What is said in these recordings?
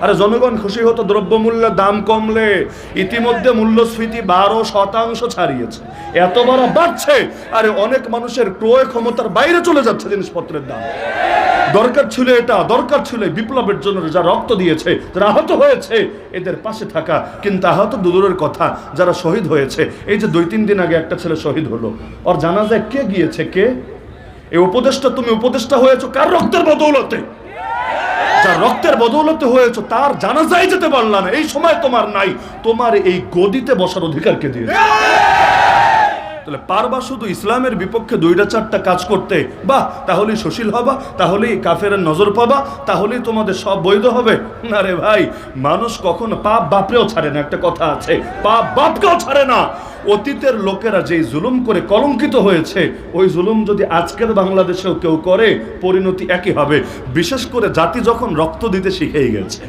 আরে জনগণ খুশি হতো দ্রব্যমূল্যের দাম কমলে। ইতিমধ্যে মূল্যস্ফীতি 12% ছাড়িয়েছে, এত বড় বাড়ছে। আরে অনেক মানুষের ক্রয় ক্ষমতার বাইরে চলে যাচ্ছে জিনিসপত্রের দাম। দরকার ছিল এটা, দরকার ছিল বিপ্লবের জন্য যারা রক্ত দিয়েছে, যারা আহত হয়েছে, এদের পাশে থাকা। কিন্তু আহত দূরের কথা, যারা শহীদ হয়েছে, এই যে 2-3 দিন আগে একটা ছেলে শহীদ হলো, ওর জানাজায় কে গিয়েছে? কে? এই উপদেষ্টা, তুমি উপদেষ্টা হয়েছো কার রক্তের বদৌলতে? যার রক্তের বদৌলতে হয়েছে তার জানাজায় যেতে পারলা না, এই সময় তোমার নাই। তোমার এই গদিতে বসার অধিকার কে দিয়েছে? তাহলে পারবা শুধু ইসলামের বিপক্ষে 2-4টা কাজ করতে, বাহ, তাহলেই সুশীল হবা, তাহলেই কাফেরের নজর পাবা, তাহলেই তোমাদের সব বৈধ হবে? না রে ভাই, মানুষ কখনো পাপ বাপরেও ছাড়ে না। একটা কথা আছে, পাপ বাপকেও ছাড়ে না। অতীতের লোকেরা যেই জুলুম করে কলঙ্কিত হয়েছে, ওই জুলুম যদি আজকের বাংলাদেশেও কেউ করে, পরিণতি একই হবে। বিশেষ করে জাতি যখন রক্ত দিতে শিখেই গেছে।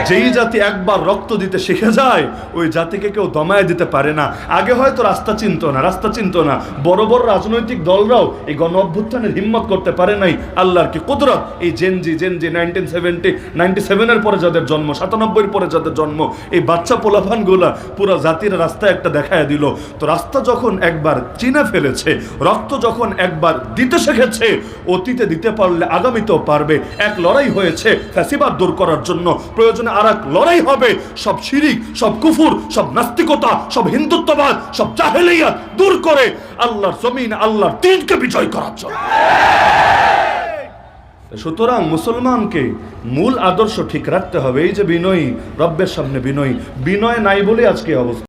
যেই জাতি একবার রক্ত দিতে শিখে যায়, ওই জাতিকে কেউ দমায় দিতে পারে না। আগে হয়তো রাস্তা চিনত না। বড় বড় রাজনৈতিক দলরাও এই গণ অভ্যুত্থানের হিম্মত করতে পারে নাই। আল্লাহর কি কুদরত! এই জেনজি 1997 পরে যাদের জন্ম, 97 পরে যাদের জন্ম, এই বাচ্চা পোলাপানগুলা পুরো জাতির রাস্তা একটা দেখায় দিল। তো রাস্তা যখন একবার চিনে ফেলেছে, রক্ত যখন একবার দিতে শিখেছে, অতীতে দিতে পারলে আগামীতেও পারবে। এক লড়াই হয়েছে ফ্যাসিবাদ দূর করার জন্য, প্রয়োজনে আর এক লড়াই হবে সব শিরিক, সব কুফুর, সব নাস্তিকতা, সব হিন্দুত্ববাদ, সব জাহেলিয়াত দূর করে আল্লাহর জমিন, আল্লাহর দ্বীনকে বিজয় করার জন্য। সুতরাং মুসলমানকে মূল আদর্শ ঠিক রাখতে হবে। এই যে বিনয়ী, রব্বের সামনে বিনয়ী, বিনয় নাই বলে আজকে অবস্থা।